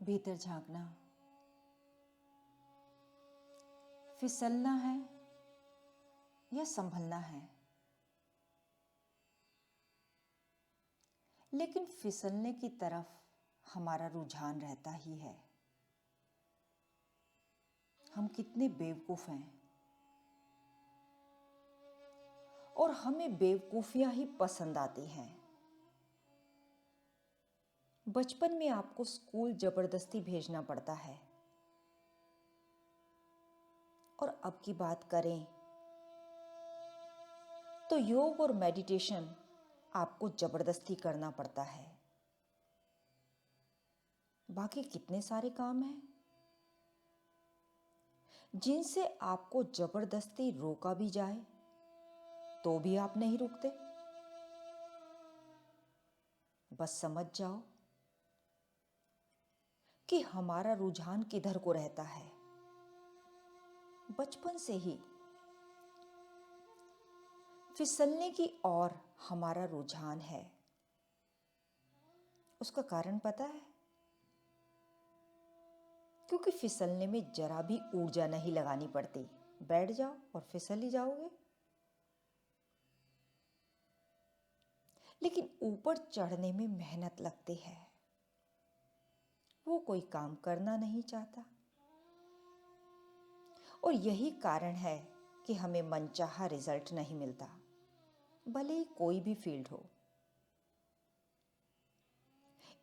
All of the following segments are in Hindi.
भीतर झांकना, फिसलना है या संभलना है। लेकिन फिसलने की तरफ हमारा रुझान रहता ही है। हम कितने बेवकूफ हैं और हमें बेवकूफियां ही पसंद आती हैं। बचपन में आपको स्कूल जबरदस्ती भेजना पड़ता है और अब की बात करें तो योग और मेडिटेशन आपको जबरदस्ती करना पड़ता है। बाकी कितने सारे काम हैं जिनसे आपको जबरदस्ती रोका भी जाए तो भी आप नहीं रुकते। बस समझ जाओ कि हमारा रुझान किधर को रहता है। बचपन से ही फिसलने की ओर हमारा रुझान है। उसका कारण पता है? क्योंकि फिसलने में जरा भी ऊर्जा नहीं लगानी पड़ती। बैठ जाओ और फिसल ही जाओगे। लेकिन ऊपर चढ़ने में मेहनत लगती है। वो कोई काम करना नहीं चाहता और यही कारण है कि हमें मनचाहा रिजल्ट नहीं मिलता, भले ही कोई भी फील्ड हो।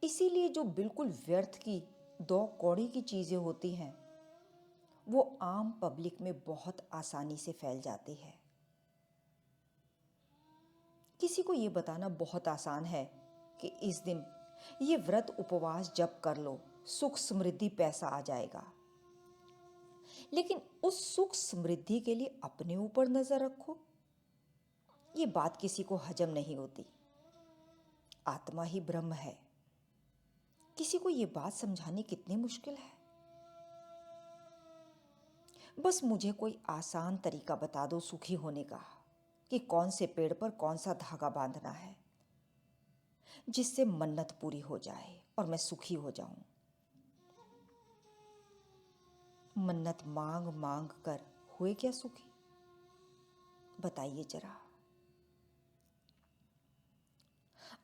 इसीलिए जो बिल्कुल व्यर्थ की दो कौड़ी की चीजें होती हैं वो आम पब्लिक में बहुत आसानी से फैल जाती है। किसी को ये बताना बहुत आसान है कि इस दिन ये व्रत उपवास जप कर लो, सुख समृद्धि पैसा आ जाएगा। लेकिन उस सुख समृद्धि के लिए अपने ऊपर नजर रखो, ये बात किसी को हजम नहीं होती। आत्मा ही ब्रह्म है। किसी को ये बात समझानी कितनी मुश्किल है। बस मुझे कोई आसान तरीका बता दो सुखी होने का, कि कौन से पेड़ पर कौन सा धागा बांधना है जिससे मन्नत पूरी हो जाए और मैं सुखी हो जाऊं। मन्नत मांग मांग कर हुए क्या सुखी? बताइए जरा।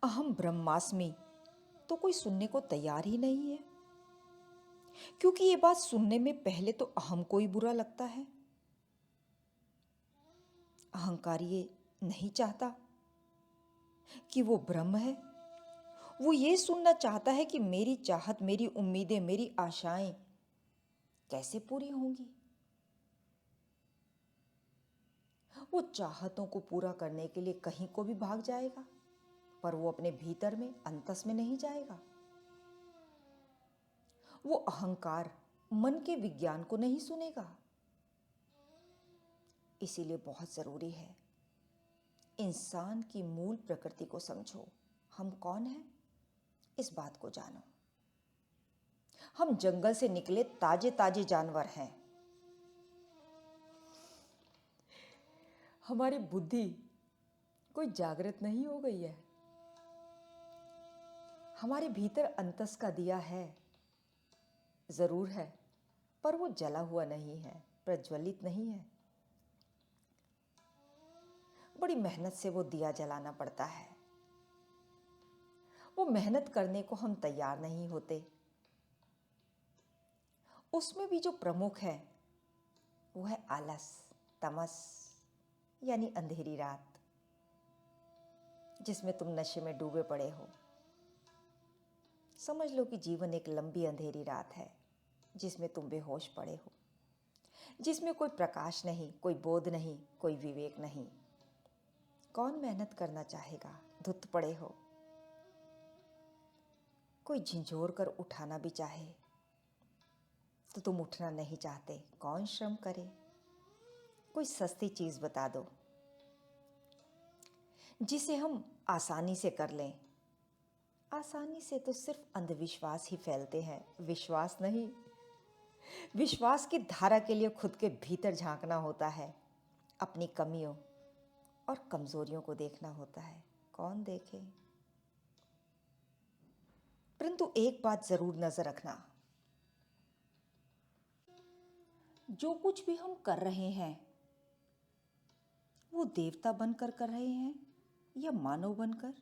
अहम ब्रह्मास्मि तो कोई सुनने को तैयार ही नहीं है, क्योंकि ये बात सुनने में पहले तो अहम को ही बुरा लगता है। अहंकार ये नहीं चाहता कि वो ब्रह्म है। वो ये सुनना चाहता है कि मेरी चाहत, मेरी उम्मीदें, मेरी आशाएं कैसे पूरी होंगी। वो चाहतों को पूरा करने के लिए कहीं को भी भाग जाएगा, पर वो अपने भीतर में, अंतस में नहीं जाएगा। वो अहंकार मन के विज्ञान को नहीं सुनेगा। इसीलिए बहुत जरूरी है इंसान की मूल प्रकृति को समझो। हम कौन हैं, इस बात को जानो। हम जंगल से निकले ताजे ताजे जानवर हैं। हमारी बुद्धि कोई जागृत नहीं हो गई है। हमारे भीतर अंतस का दिया है, जरूर है, पर वो जला हुआ नहीं है, प्रज्वलित नहीं है। बड़ी मेहनत से वो दिया जलाना पड़ता है। वो मेहनत करने को हम तैयार नहीं होते। उसमें भी जो प्रमुख है वो है आलस, तमस, यानी अंधेरी रात, जिसमें तुम नशे में डूबे पड़े हो। समझ लो कि जीवन एक लंबी अंधेरी रात है जिसमें तुम बेहोश पड़े हो, जिसमें कोई प्रकाश नहीं, कोई बोध नहीं, कोई विवेक नहीं। कौन मेहनत करना चाहेगा? धुत पड़े हो। कोई झिंझोर कर उठाना भी चाहे तो तुम उठना नहीं चाहते। कौन श्रम करे? कोई सस्ती चीज बता दो जिसे हम आसानी से कर लें। आसानी से तो सिर्फ अंधविश्वास ही फैलते हैं, विश्वास नहीं। विश्वास की धारा के लिए खुद के भीतर झांकना होता है, अपनी कमियों और कमजोरियों को देखना होता है। कौन देखे? परंतु एक बात जरूर नजर रखना, जो कुछ भी हम कर रहे हैं वो देवता बनकर कर रहे हैं या मानव बनकर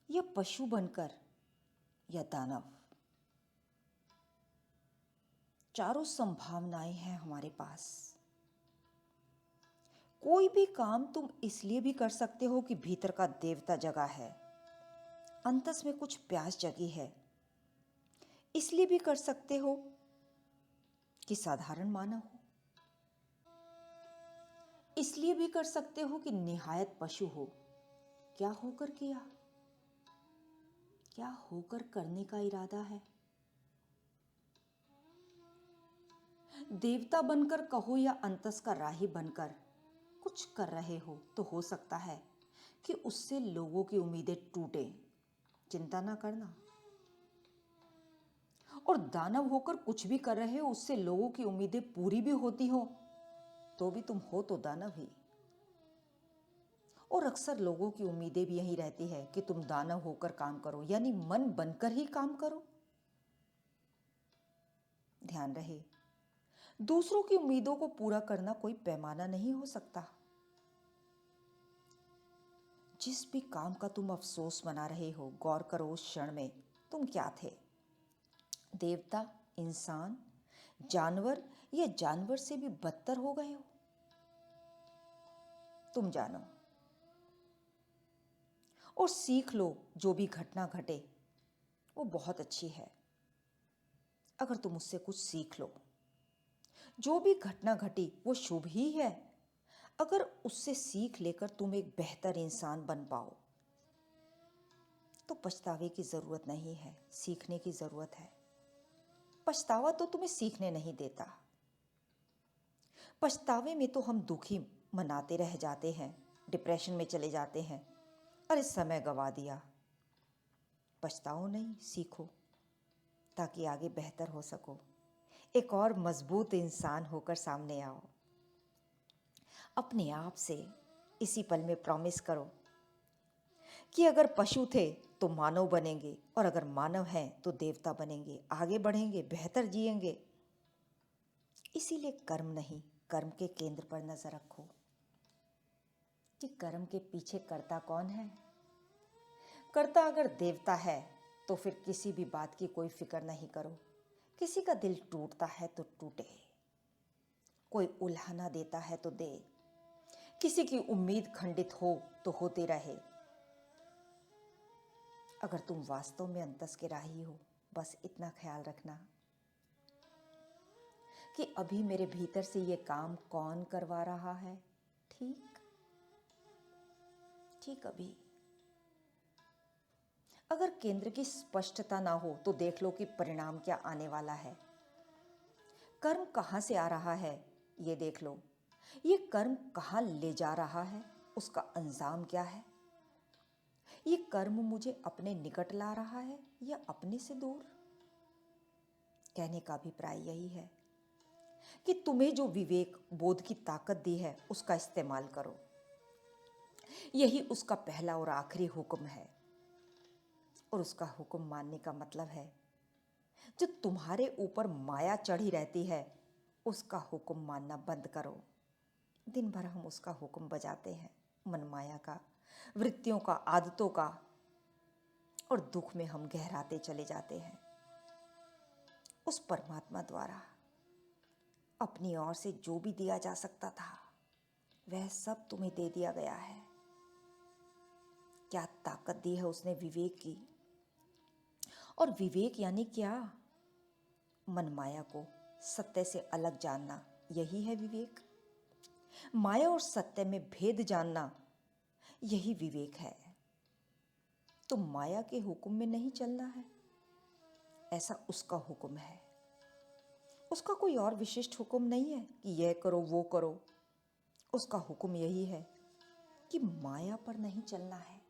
या पशु बनकर या दानव। चारों संभावनाएं हैं हमारे पास। कोई भी काम तुम इसलिए भी कर सकते हो कि भीतर का देवता जगा है, अंतस में कुछ प्यास जगी है। इसलिए भी कर सकते हो कि साधारण मानव हो। इसलिए भी कर सकते हो कि निहायत पशु हो। क्या होकर किया, क्या होकर करने का इरादा है। देवता बनकर कहो या अंतस का राही बनकर कुछ कर रहे हो तो हो सकता है कि उससे लोगों की उम्मीदें टूटे। चिंता ना करना। और दानव होकर कुछ भी कर रहे हो उससे लोगों की उम्मीदें पूरी भी होती हो तो भी तुम हो तो दानव ही। और अक्सर लोगों की उम्मीदें भी यही रहती है कि तुम दानव होकर काम करो, यानी मन बनकर ही काम करो। ध्यान रहे, दूसरों की उम्मीदों को पूरा करना कोई पैमाना नहीं हो सकता। जिस भी काम का तुम अफसोस मना रहे हो, गौर करो उस क्षण में तुम क्या थे। देवता, इंसान, जानवर या जानवर से भी बदतर हो गए हो। तुम जानो और सीख लो। जो भी घटना घटे वो बहुत अच्छी है अगर तुम उससे कुछ सीख लो। जो भी घटना घटी वो शुभ ही है अगर उससे सीख लेकर तुम एक बेहतर इंसान बन पाओ। तो पछतावे की जरूरत नहीं है, सीखने की जरूरत है। पछतावा तो तुम्हें सीखने नहीं देता। पछतावे में तो हम दुखी मनाते रह जाते हैं, डिप्रेशन में चले जाते हैं। अरे समय गवा दिया। पछताओ नहीं, सीखो ताकि आगे बेहतर हो सको, एक और मजबूत इंसान होकर सामने आओ। अपने आप से इसी पल में प्रॉमिस करो कि अगर पशु थे तो मानव बनेंगे और अगर मानव हैं तो देवता बनेंगे, आगे बढ़ेंगे, बेहतर जिएंगे। इसीलिए कर्म नहीं, कर्म के केंद्र पर नजर रखो कि कर्म के पीछे कर्ता कौन है। कर्ता अगर देवता है तो फिर किसी भी बात की कोई फिक्र नहीं करो। किसी का दिल टूटता है तो टूटे, कोई उल्हाना देता है तो दे, किसी की उम्मीद खंडित हो तो होते रहे। अगर तुम वास्तव में अंतस के राही हो, बस इतना ख्याल रखना कि अभी मेरे भीतर से ये काम कौन करवा रहा है। ठीक ठीक। अभी अगर केंद्र की स्पष्टता ना हो तो देख लो कि परिणाम क्या आने वाला है। कर्म कहां से आ रहा है ये देख लो। ये कर्म कहां ले जा रहा है, उसका अंजाम क्या है। ये कर्म मुझे अपने निकट ला रहा है या अपने से दूर। कहने का अभिप्राय यही है कि तुम्हें जो विवेक बोध की ताकत दी है उसका इस्तेमाल करो। यही उसका पहला और आखिरी हुक्म है। और उसका हुक्म मानने का मतलब है जो तुम्हारे ऊपर माया चढ़ी रहती है उसका हुक्म मानना बंद करो। दिन भर हम उसका हुक्म बजाते हैं, मन माया का, वृत्तियों का, आदतों का, और दुख में हम गहराते चले जाते हैं। उस परमात्मा द्वारा अपनी ओर से जो भी दिया जा सकता था वह सब तुम्हें दे दिया गया है। क्या ताकत दी है उसने विवेक की। और विवेक यानी क्या? मन माया को सत्य से अलग जानना, यही है विवेक। माया और सत्य में भेद जानना, यही विवेक है। तो माया के हुक्म में नहीं चलना है, ऐसा उसका हुक्म है। उसका कोई और विशिष्ट हुक्म नहीं है कि यह करो वो करो। उसका हुक्म यही है कि माया पर नहीं चलना है।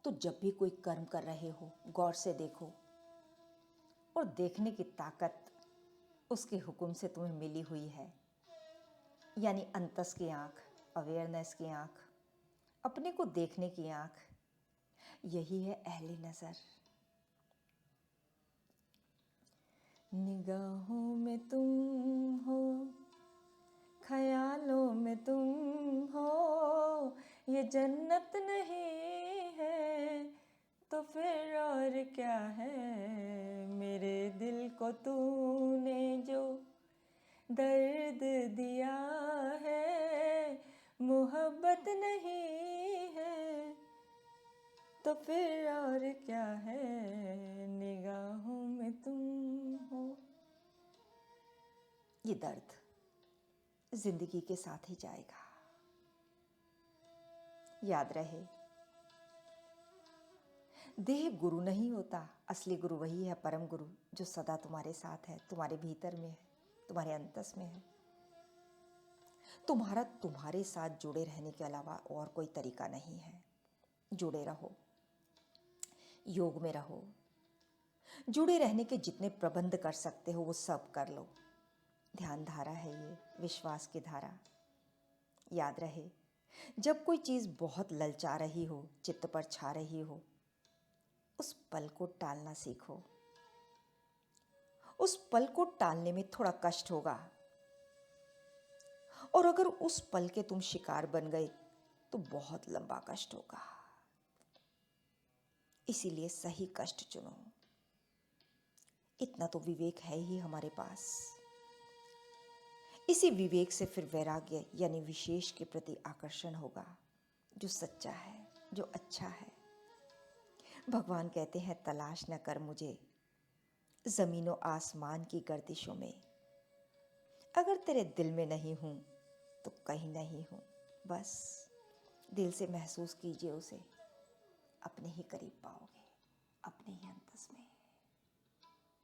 तो जब भी कोई कर्म कर रहे हो गौर से देखो, और देखने की ताकत उसके हुक्म से तुम्हें मिली हुई है। यानी अंतस की आंख, अवेयरनेस की आंख, अपने को देखने की आंख, यही है अहले नजर। निगाहों में तुम हो, ख्यालों में तुम हो, ये जन्नत नहीं है तो फिर और क्या है। मेरे दिल को तूने जो दर्द दिया है, मोहब्बत नहीं है तो फिर और क्या है। निगाहों में तुम हो। ये दर्द जिंदगी के साथ ही जाएगा। याद रहे, देह गुरु नहीं होता, असली गुरु वही है परम गुरु, जो सदा तुम्हारे साथ है, तुम्हारे भीतर में है, तुम्हारे अंतस में है। तुम्हारा तुम्हारे साथ जुड़े रहने के अलावा और कोई तरीका नहीं है। जुड़े रहो, योग में रहो, जुड़े रहने के जितने प्रबंध कर सकते हो वो सब कर लो। ध्यान धारा है ये, विश्वास की धारा। याद रहे, जब कोई चीज़ बहुत ललचा रही हो, चित्त पर छा रही हो, उस पल को टालना सीखो। उस पल को टालने में थोड़ा कष्ट होगा, और अगर उस पल के तुम शिकार बन गए तो बहुत लंबा कष्ट होगा। इसीलिए सही कष्ट चुनो। इतना तो विवेक है ही हमारे पास। इसी विवेक से फिर वैराग्य यानी विशेष के प्रति आकर्षण होगा, जो सच्चा है, जो अच्छा है। भगवान कहते हैं, तलाश न कर मुझे जमीनों आसमान की गर्दिशों में। अगर तेरे दिल में नहीं हूं तो कहीं नहीं हूं। बस दिल से महसूस कीजिए उसे, अपने ही करीब पाओगे, अपने ही अंतस में।